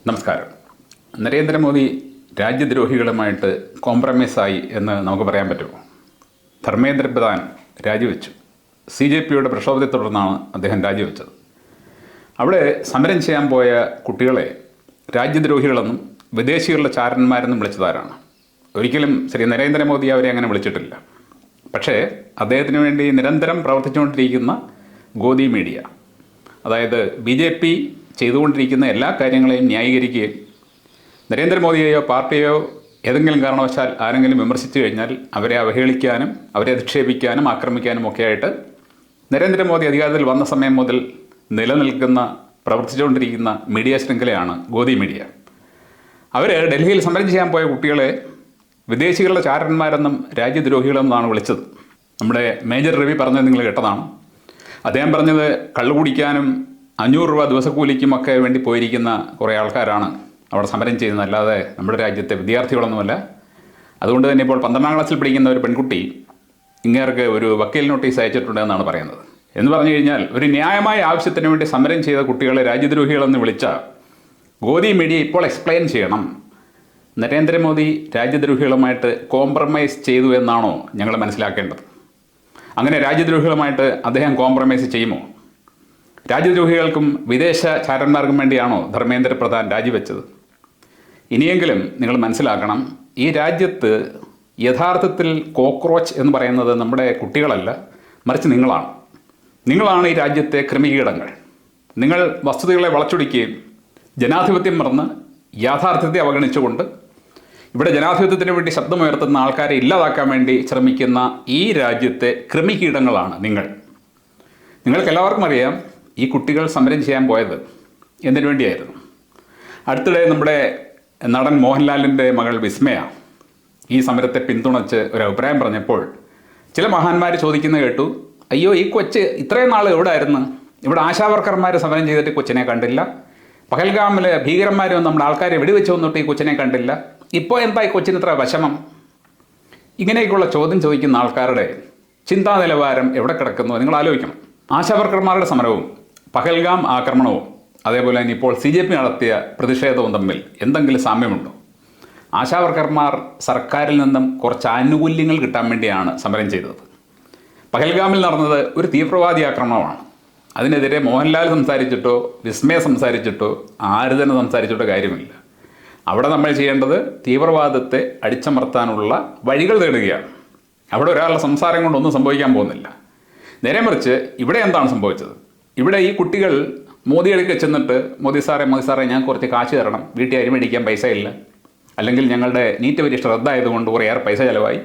നമസ്കാരം. നരേന്ദ്രമോദി രാജ്യദ്രോഹികളുമായിട്ട് കോംപ്രമൈസായി എന്ന് നമുക്ക് പറയാൻ പറ്റുമോ? ധർമ്മേന്ദ്ര പ്രധാൻ രാജിവെച്ചു. CJPയുടെ പ്രക്ഷോഭത്തെ തുടർന്നാണ് അദ്ദേഹം രാജിവെച്ചത്. അവിടെ സമരം ചെയ്യാൻ പോയ കുട്ടികളെ രാജ്യദ്രോഹികളെന്നും വിദേശികളുടെ ചാരന്മാരെന്നും വിളിച്ചതാരാണ്? ഒരിക്കലും ശ്രീ നരേന്ദ്രമോദി അവരെ അങ്ങനെ വിളിച്ചിട്ടില്ല. പക്ഷേ അദ്ദേഹത്തിന് വേണ്ടി നിരന്തരം പ്രവർത്തിച്ചുകൊണ്ടിരിക്കുന്ന ഗോദി മീഡിയ, അതായത് BJP ചെയ്തുകൊണ്ടിരിക്കുന്ന എല്ലാ കാര്യങ്ങളെയും ന്യായീകരിക്കുകയും നരേന്ദ്രമോദിയെയോ പാർട്ടിയോ ഏതെങ്കിലും കാരണവശാൽ ആരെങ്കിലും വിമർശിച്ചു കഴിഞ്ഞാൽ അവരെ അവഹേളിക്കാനും അവരെ അധിക്ഷേപിക്കാനും ആക്രമിക്കാനും ഒക്കെയായിട്ട് നരേന്ദ്രമോദി അധികാരത്തിൽ വന്ന സമയം മുതൽ നിലനിൽക്കുന്ന പ്രവർത്തിച്ചുകൊണ്ടിരിക്കുന്ന മീഡിയ ശൃംഖലയാണ് ഗോദി മീഡിയ. അവർ ഡൽഹിയിൽ സമരം ചെയ്യാൻ പോയ കുട്ടികളെ വിദേശികളുടെ ചാരന്മാരെന്നും രാജ്യദ്രോഹികളെന്നാണ് വിളിച്ചത്. നമ്മുടെ മേജർ രവി പറഞ്ഞത് നിങ്ങൾ കേട്ടതാണ്. അദ്ദേഹം പറഞ്ഞത് കള്ളു കുടിക്കാനും 500 രൂപ ദിവസക്കൂലിക്കുമൊക്കെ വേണ്ടി പോയിരിക്കുന്ന കുറേ ആൾക്കാരാണ് അവിടെ സമരം ചെയ്യുന്നത്, അല്ലാതെ നമ്മുടെ രാജ്യത്തെ വിദ്യാർത്ഥികളൊന്നുമല്ല. അതുകൊണ്ട് തന്നെ ഇപ്പോൾ 12ാം ക്ലാസ്സിൽ പഠിക്കുന്ന ഒരു പെൺകുട്ടി ഇങ്ങേർക്ക് ഒരു വക്കീൽ നോട്ടീസ് അയച്ചിട്ടുണ്ട് എന്നാണ് പറയുന്നത്. എന്ന് പറഞ്ഞു കഴിഞ്ഞാൽ ഒരു ന്യായമായ ആവശ്യത്തിന് വേണ്ടി സമരം ചെയ്ത കുട്ടികളെ രാജ്യദ്രോഹികളെന്ന് വിളിച്ച ഗോദി മീഡിയ ഇപ്പോൾ എക്സ്പ്ലെയിൻ ചെയ്യണം, നരേന്ദ്രമോദി രാജ്യദ്രോഹികളുമായിട്ട് കോംപ്രമൈസ് ചെയ്തു എന്നാണോ ഞങ്ങൾ മനസ്സിലാക്കേണ്ടത്? അങ്ങനെ രാജ്യദ്രോഹികളുമായിട്ട് അദ്ദേഹം കോംപ്രമൈസ് ചെയ്യുമോ? രാജ്യദ്രോഹികൾക്കും വിദേശ ചാരന്മാർക്കും വേണ്ടിയാണോ ധർമ്മേന്ദ്ര പ്രധാൻ രാജിവെച്ചത്? ഇനിയെങ്കിലും നിങ്ങൾ മനസ്സിലാക്കണം, ഈ രാജ്യത്ത് യഥാർത്ഥത്തിൽ കോക്രോച്ച് എന്ന് പറയുന്നത് നമ്മുടെ കുട്ടികളല്ല, മറിച്ച് നിങ്ങളാണ്. നിങ്ങളാണ് ഈ രാജ്യത്തെ കൃമികീടങ്ങൾ. നിങ്ങൾ വസ്തുതകളെ വളച്ചൊടിക്കുകയും ജനാധിപത്യം മറന്ന് യാഥാർത്ഥ്യത്തെ അവഗണിച്ചുകൊണ്ട് ഇവിടെ ജനാധിപത്യത്തിന് വേണ്ടി ശബ്ദമുയർത്തുന്ന ആൾക്കാരെ ഇല്ലാതാക്കാൻ വേണ്ടി ശ്രമിക്കുന്ന ഈ രാജ്യത്തെ കൃമികീടങ്ങളാണ് നിങ്ങൾ. നിങ്ങൾക്കെല്ലാവർക്കും അറിയാം ഈ കുട്ടികൾ സമരം ചെയ്യാൻ പോയത് എന്തിനു വേണ്ടിയായിരുന്നു. അടുത്തിടെ നമ്മുടെ നടൻ മോഹൻലാലിൻ്റെ മകൾ വിസ്മയ ഈ സമരത്തെ പിന്തുണച്ച് ഒരു അഭിപ്രായം പറഞ്ഞപ്പോൾ ചില മഹാന്മാർ ചോദിക്കുന്നത് കേട്ടു, അയ്യോ ഈ കൊച്ച് ഇത്രയും നാൾ എവിടെ ആയിരുന്നു? ഇവിടെ ആശാവർക്കർമാർ സമരം ചെയ്തിട്ട് കൊച്ചിനെ കണ്ടില്ല, പഹൽഗാമിൽ ഭീകരന്മാർ വന്ന് നമ്മുടെ ആൾക്കാരെ വെടിവെച്ച് വന്നിട്ട് ഈ കൊച്ചിനെ കണ്ടില്ല, ഇപ്പോൾ എന്താ ഈ കൊച്ചിന് ഇത്ര വിഷമം? ഇങ്ങനെയൊക്കെയുള്ള ചോദ്യം ചോദിക്കുന്ന ആൾക്കാരുടെ ചിന്താ നിലവാരം എവിടെ കിടക്കുന്നു നിങ്ങൾ ആലോചിക്കണം. ആശാവർക്കർമാരുടെ സമരവും പഹൽഗാം ആക്രമണവും അതേപോലെ തന്നെ ഇപ്പോൾ CJP നടത്തിയ പ്രതിഷേധവും തമ്മിൽ എന്തെങ്കിലും സാമ്യമുണ്ടോ? ആശാവർക്കർമാർ സർക്കാരിൽ നിന്നും കുറച്ച് ആനുകൂല്യങ്ങൾ കിട്ടാൻ വേണ്ടിയാണ് സമരം ചെയ്തത്. പഹൽഗാമിൽ നടന്നത് ഒരു തീവ്രവാദി ആക്രമണമാണ്. അതിനെതിരെ മോഹൻലാൽ സംസാരിച്ചിട്ടോ വിസ്മയ സംസാരിച്ചിട്ടോ ആര് തന്നെ സംസാരിച്ചിട്ടോ കാര്യമില്ല. അവിടെ നമ്മൾ ചെയ്യേണ്ടത് തീവ്രവാദത്തെ അടിച്ചമർത്താനുള്ള വഴികൾ തേടുകയാണ്. അവിടെ ഒരാളുടെ സംസാരം കൊണ്ടൊന്നും സംഭവിക്കാൻ പോകുന്നില്ല. നേരെ മറിച്ച് ഇവിടെ എന്താണ് സംഭവിച്ചത്? ഇവിടെ ഈ കുട്ടികൾ മോദി അടുക്കെ ചെന്നിട്ട് മോദി സാറേ ഞാൻ കുറച്ച് കാശ് തരണം, വീട്ടിൽ അരി മേടിക്കാൻ പൈസ ഇല്ല, അല്ലെങ്കിൽ ഞങ്ങളുടെ നീറ്റ് പരീക്ഷ റദ്ദായതുകൊണ്ട് കുറേയേറെ പൈസ ചിലവായി.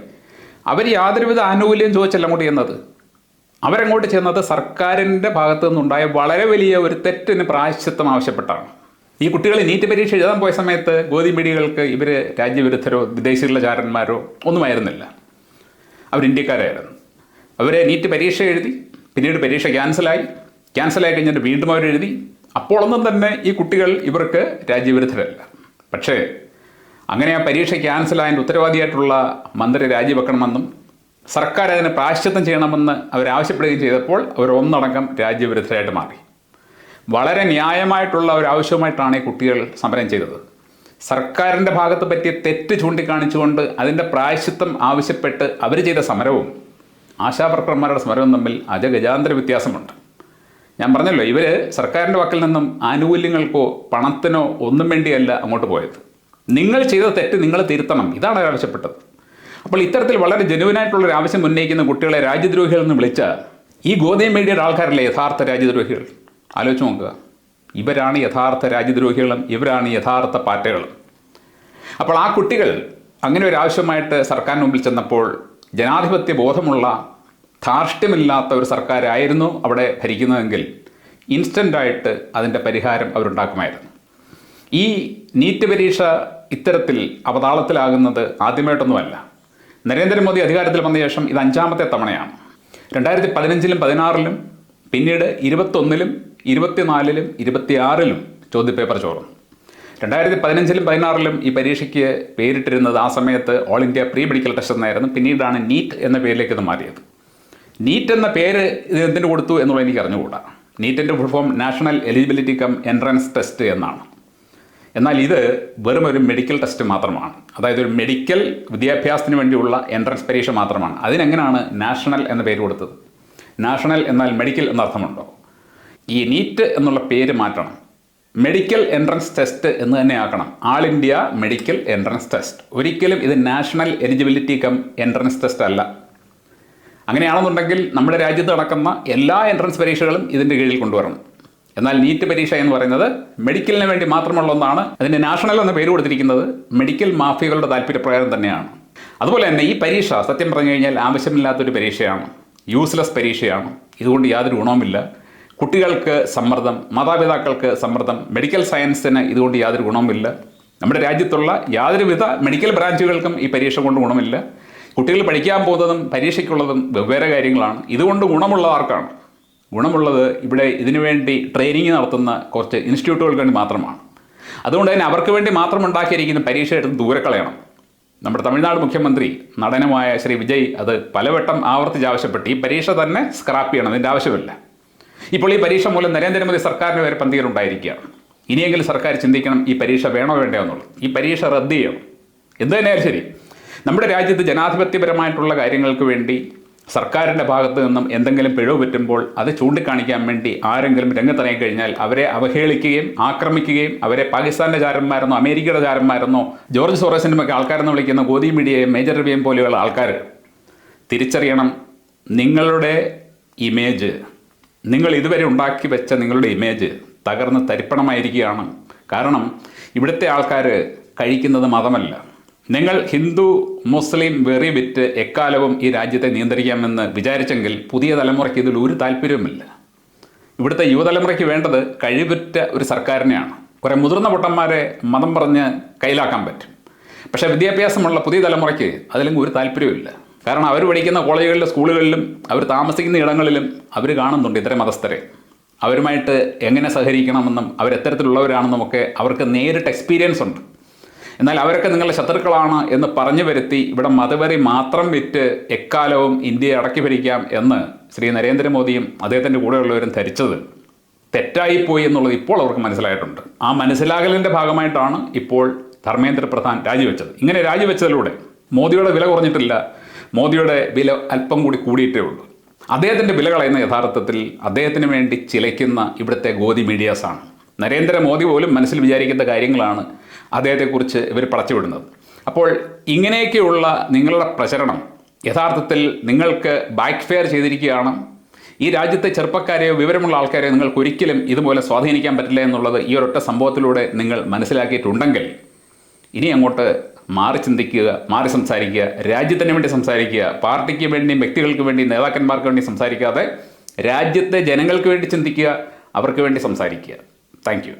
അവർ യാതൊരുവിധ ആനുകൂല്യം ചോദിച്ചല്ല അങ്ങോട്ട് ചെയ്യുന്നത്. അവരങ്ങോട്ട് ചെയ്യുന്നത് സർക്കാരിൻ്റെ ഭാഗത്തു നിന്നുണ്ടായ വളരെ വലിയ ഒരു തെറ്റിന് പ്രായശ്ചിത്തം ആവശ്യപ്പെട്ടാണ്. ഈ കുട്ടികൾ നീറ്റ് പരീക്ഷ എഴുതാൻ പോയ സമയത്ത് ഗോദി മീഡിയകൾക്ക് ഇവർ രാജ്യവിരുദ്ധരോ വിദേശികളുടെ ചാരന്മാരോ ഒന്നുമായിരുന്നില്ല. അവർ ഇന്ത്യക്കാരായിരുന്നു. അവരെ നീറ്റ് പരീക്ഷ എഴുതി, പിന്നീട് പരീക്ഷ ക്യാൻസലായി കഴിഞ്ഞിട്ട് വീണ്ടും അവരെഴുതി. അപ്പോഴൊന്നും തന്നെ ഈ കുട്ടികൾ ഇവർക്ക് രാജ്യവിരുദ്ധരല്ല. പക്ഷേ അങ്ങനെ ആ പരീക്ഷ ക്യാൻസലായതിൻ്റെ ഉത്തരവാദിയായിട്ടുള്ള മന്ത്രി രാജിവെക്കണമെന്നും സർക്കാർ അതിന് പ്രായശ്ചിത്തം ചെയ്യണമെന്ന് അവരാവശ്യപ്പെടുകയും ചെയ്തപ്പോൾ അവർ ഒന്നടങ്കം രാജ്യവിരുദ്ധരായിട്ട് മാറി. വളരെ ന്യായമായിട്ടുള്ള ഒരു ആവശ്യമായിട്ടാണ് ഈ കുട്ടികൾ സമരം ചെയ്തത്. സർക്കാരിൻ്റെ ഭാഗത്ത് പറ്റിയ തെറ്റ് ചൂണ്ടിക്കാണിച്ചുകൊണ്ട് അതിൻ്റെ പ്രായശ്ചിത്തം ആവശ്യപ്പെട്ട് അവർ ചെയ്ത സമരവും ആശാവർക്കർമാരുടെ സമരവും തമ്മിൽ അജഗജാന്തര വ്യത്യാസമുണ്ട്. ഞാൻ പറഞ്ഞല്ലോ, ഇവർ സർക്കാരിൻ്റെ വക്കിൽ നിന്നും ആനുകൂല്യങ്ങൾക്കോ പണത്തിനോ ഒന്നും വേണ്ടിയല്ല അങ്ങോട്ട് പോയത്. നിങ്ങൾ ചെയ്ത തെറ്റ് നിങ്ങൾ തിരുത്തണം, ഇതാണ് അവർ ആവശ്യപ്പെട്ടത്. അപ്പോൾ ഇത്തരത്തിൽ വളരെ ജനുവിനായിട്ടുള്ളൊരു ആവശ്യം ഉന്നയിക്കുന്ന കുട്ടികളെ രാജ്യദ്രോഹികൾ എന്ന് വിളിച്ച ഈ ഗോദി മീഡിയയുടെ ആൾക്കാരല്ലേ യഥാർത്ഥ രാജ്യദ്രോഹികൾ? ആലോചിച്ച് നോക്കുക. ഇവരാണ് യഥാർത്ഥ രാജ്യദ്രോഹികളും ഇവരാണ് യഥാർത്ഥ പാറ്റകളും. അപ്പോൾ ആ കുട്ടികൾ അങ്ങനെ ഒരു ആവശ്യമായിട്ട് സർക്കാരിന് മുമ്പിൽ ചെന്നപ്പോൾ ജനാധിപത്യ ബോധമുള്ള ധാർഷ്ട്യമില്ലാത്ത ഒരു സർക്കാരായിരുന്നു അവിടെ ഭരിക്കുന്നതെങ്കിൽ ഇൻസ്റ്റൻ്റായിട്ട് അതിൻ്റെ പരിഹാരം അവരുണ്ടാക്കുമായിരുന്നു. ഈ നീറ്റ് പരീക്ഷ ഇത്തരത്തിൽ അവതാളത്തിലാകുന്നത് ആദ്യമായിട്ടൊന്നുമല്ല. നരേന്ദ്രമോദി അധികാരത്തിൽ വന്ന ശേഷം ഇത് 5ാമത്തെ തവണയാണ്. 2015-ലും 16-ലും പിന്നീട് 21-ലും 24-ലും 26-ലും ചോദ്യപേപ്പർ ചോർന്നു. 2015-ലും 16-ലും ഈ പരീക്ഷയ്ക്ക് പേരിട്ടിരുന്നത് ആ സമയത്ത് all India pre medical test എന്നായിരുന്നു. പിന്നീടാണ് നീറ്റ് എന്ന പേരിലേക്ക് ഇത് മാറിയത്. നീറ്റ് എന്ന പേര് ഇത് എന്തിനു കൊടുത്തു എന്നുള്ളത് എനിക്ക് അറിഞ്ഞുകൂടാ. നീറ്റിൻ്റെ full form national eligibility cum entrance test എന്നാണ്. എന്നാൽ ഇത് വെറും ഒരു മെഡിക്കൽ ടെസ്റ്റ് മാത്രമാണ്. അതായത് ഒരു മെഡിക്കൽ വിദ്യാഭ്യാസത്തിന് വേണ്ടിയുള്ള എൻട്രൻസ് പരീക്ഷ മാത്രമാണ്. അതിനെങ്ങനെയാണ് നാഷണൽ എന്ന പേര് കൊടുത്തത്? നാഷണൽ എന്നാൽ മെഡിക്കൽ എന്നർത്ഥമുണ്ടോ? ഈ നീറ്റ് എന്നുള്ള പേര് മാറ്റണം. മെഡിക്കൽ എൻട്രൻസ് ടെസ്റ്റ് എന്ന് തന്നെ ആക്കണം. ആൾ ഇന്ത്യ മെഡിക്കൽ എൻട്രൻസ് ടെസ്റ്റ്. ഒരിക്കലും ഇത് national eligibility cum entrance test അല്ല. അങ്ങനെയാണെന്നുണ്ടെങ്കിൽ നമ്മുടെ രാജ്യത്ത് നടക്കുന്ന എല്ലാ എൻട്രൻസ് പരീക്ഷകളും ഇതിൻ്റെ കീഴിൽ കൊണ്ടുവരണം. എന്നാൽ നീറ്റ് പരീക്ഷ എന്ന് പറയുന്നത് മെഡിക്കലിന് വേണ്ടി മാത്രമുള്ള ഒന്നാണ്. അതിന് നാഷണൽ എന്ന പേര് കൊടുത്തിരിക്കുന്നത് മെഡിക്കൽ മാഫിയകളുടെ താല്പര്യപ്രകാരം തന്നെയാണ്. അതുപോലെ തന്നെ ഈ പരീക്ഷ സത്യം പറഞ്ഞു കഴിഞ്ഞാൽ ആവശ്യമില്ലാത്തൊരു പരീക്ഷയാണ്, യൂസ്ലെസ് പരീക്ഷയാണ്. ഇതുകൊണ്ട് യാതൊരു ഗുണവുമില്ല. കുട്ടികൾക്ക് സമ്മർദ്ദം, മാതാപിതാക്കൾക്ക് സമ്മർദ്ദം, മെഡിക്കൽ സയൻസിന് ഇതുകൊണ്ട് യാതൊരു ഗുണവുമില്ല. നമ്മുടെ രാജ്യത്തുള്ള യാതൊരുവിധ മെഡിക്കൽ ബ്രാഞ്ചുകൾക്കും ഈ പരീക്ഷ കൊണ്ട് ഗുണമില്ല. കുട്ടികൾ പഠിക്കാൻ പോകുന്നതും പരീക്ഷയ്ക്കുള്ളതും വെവ്വേറെ കാര്യങ്ങളാണ്. ഇതുകൊണ്ട് ഗുണമുള്ള ആർക്കാണ്? ഗുണമുള്ളത് ഇവിടെ ഇതിനുവേണ്ടി ട്രെയിനിങ് നടത്തുന്ന കുറച്ച് ഇൻസ്റ്റിറ്റ്യൂട്ടുകൾക്ക് വേണ്ടി മാത്രമാണ്. അതുകൊണ്ട് തന്നെ അവർക്ക് വേണ്ടി മാത്രം ഉണ്ടാക്കിയിരിക്കുന്ന പരീക്ഷ എടുത്ത് ദൂരെ കളയണം. നമ്മുടെ തമിഴ്നാട് മുഖ്യമന്ത്രി നടനുമായ ശ്രീ വിജയ് അത് പലവട്ടം ആവർത്തിച്ച് ആവശ്യപ്പെട്ട് ഈ പരീക്ഷ തന്നെ സ്ക്രാപ്പ് ചെയ്യണം, അതിൻ്റെ ആവശ്യമില്ല. ഇപ്പോൾ ഈ പരീക്ഷ മൂലം നരേന്ദ്രമോദി സർക്കാരിന് വരെ പന്തികേടുണ്ടായിരിക്കുകയാണ്. ഇനിയെങ്കിലും സർക്കാർ ചിന്തിക്കണം, ഈ പരീക്ഷ വേണോ വേണ്ടയോ എന്നുള്ളത്. ഈ പരീക്ഷ റദ്ദ് ചെയ്യണം. എന്ത് തന്നെയായാലും ശരി, നമ്മുടെ രാജ്യത്ത് ജനാധിപത്യപരമായിട്ടുള്ള കാര്യങ്ങൾക്ക് വേണ്ടി സർക്കാരിൻ്റെ ഭാഗത്ത് നിന്നും എന്തെങ്കിലും പിഴവ് പറ്റുമ്പോൾ അത് ചൂണ്ടിക്കാണിക്കാൻ വേണ്ടി ആരെങ്കിലും രംഗത്തിറങ്ങി കഴിഞ്ഞാൽ അവരെ അവഹേളിക്കുകയും ആക്രമിക്കുകയും അവരെ പാകിസ്ഥാൻ്റെ ചാരന്മാരെന്നോ അമേരിക്കയുടെ ചാരന്മാരെന്നോ ജോർജ് സോറസിൻ്റെ ഒക്കെ ആൾക്കാരെന്ന് വിളിക്കുന്ന ഗോദി മീഡിയയും മേജർ രവിയും പോലെയുള്ള ആൾക്കാർ തിരിച്ചറിയണം, നിങ്ങളുടെ ഇമേജ്, നിങ്ങൾ ഇതുവരെ ഉണ്ടാക്കി വെച്ച നിങ്ങളുടെ ഇമേജ് തകർന്ന് തരിപ്പണമായിരിക്കുകയാണ്. കാരണം ഇവിടുത്തെ ആൾക്കാർ കഴിക്കുന്നത് മതമല്ല. നിങ്ങൾ ഹിന്ദു മുസ്ലിം വെറി വിറ്റ് എക്കാലവും ഈ രാജ്യത്തെ നിയന്ത്രിക്കാമെന്ന് വിചാരിച്ചെങ്കിൽ പുതിയ തലമുറയ്ക്ക് ഇതിൽ ഒരു താല്പര്യവുമില്ല. ഇവിടുത്തെ യുവതലമുറയ്ക്ക് വേണ്ടത് കഴിവുറ്റ ഒരു സർക്കാരിനെയാണ്. കുറേ മുതിർന്ന പൊട്ടന്മാരെ മതം പറഞ്ഞ് കയ്യിലാക്കാൻ പറ്റും. പക്ഷേ വിദ്യാഭ്യാസമുള്ള പുതിയ തലമുറയ്ക്ക് അതിലെങ്കിൽ ഒരു താല്പര്യവുമില്ല. കാരണം അവർ പഠിക്കുന്ന കോളേജുകളിലും സ്കൂളുകളിലും അവർ താമസിക്കുന്ന ഇടങ്ങളിലും അവർ കാണുന്നുണ്ട് ഇത്തരം മതസ്ഥരെ. അവരുമായിട്ട് എങ്ങനെ സഹകരിക്കണമെന്നും അവരെത്തരത്തിലുള്ളവരാണെന്നും ഒക്കെ അവർക്ക് നേരിട്ട് എക്സ്പീരിയൻസ് ഉണ്ട്. എന്നാൽ അവരൊക്കെ നിങ്ങളുടെ ശത്രുക്കളാണ് എന്ന് പറഞ്ഞു വരുത്തി ഇവിടെ മതവെറി മാത്രം വിറ്റ് എക്കാലവും ഇന്ത്യയെ അടക്കി ഭരിക്കാം എന്ന് ശ്രീ നരേന്ദ്രമോദിയും അദ്ദേഹത്തിൻ്റെ കൂടെയുള്ളവരും ധരിച്ചത് തെറ്റായിപ്പോയി എന്നുള്ളത് ഇപ്പോൾ അവർക്ക് മനസ്സിലായിട്ടുണ്ട്. ആ മനസ്സിലാകലിൻ്റെ ഭാഗമായിട്ടാണ് ഇപ്പോൾ ധർമ്മേന്ദ്ര പ്രധാൻ രാജിവെച്ചത്. ഇങ്ങനെ രാജിവെച്ചതിലൂടെ മോദിയുടെ വില കുറഞ്ഞിട്ടില്ല, മോദിയുടെ വില അല്പം കൂടി കൂടിയിട്ടേ ഉള്ളൂ. അദ്ദേഹത്തിൻ്റെ വില കളയുന്ന യഥാർത്ഥത്തിൽ അദ്ദേഹത്തിന് വേണ്ടി ചിലയ്ക്കുന്ന ഇവിടുത്തെ ഗോദി മീഡിയാസാണ്. നരേന്ദ്രമോദി പോലും മനസ്സിൽ വിചാരിക്കുന്ന കാര്യങ്ങളാണ് അദ്ദേഹത്തെക്കുറിച്ച് ഇവർ പടച്ചുവിടുന്നത്. അപ്പോൾ ഇങ്ങനെയൊക്കെയുള്ള നിങ്ങളുടെ പ്രചരണം യഥാർത്ഥത്തിൽ നിങ്ങൾക്ക് ബാക്ക് ഫെയർ ചെയ്തിരിക്കുകയാണ്. ഈ രാജ്യത്തെ ചെറുപ്പക്കാരെയോ വിവരമുള്ള ആൾക്കാരെയോ നിങ്ങൾക്ക് ഒരിക്കലും ഇതുപോലെ സ്വാധീനിക്കാൻ പറ്റില്ല എന്നുള്ളത് ഈ ഒരൊറ്റ സംഭവത്തിലൂടെ നിങ്ങൾ മനസ്സിലാക്കിയിട്ടുണ്ടെങ്കിൽ ഇനി അങ്ങോട്ട് മാറി ചിന്തിക്കുക, മാറി സംസാരിക്കുക, രാജ്യത്തിന് വേണ്ടി സംസാരിക്കുക. പാർട്ടിക്ക് വേണ്ടി, വ്യക്തികൾക്ക് വേണ്ടി, നേതാക്കന്മാർക്ക് വേണ്ടി സംസാരിക്കാതെ രാജ്യത്തെ ജനങ്ങൾക്ക് വേണ്ടി ചിന്തിക്കുക, അവർക്ക് വേണ്ടി സംസാരിക്കുക. Thank you.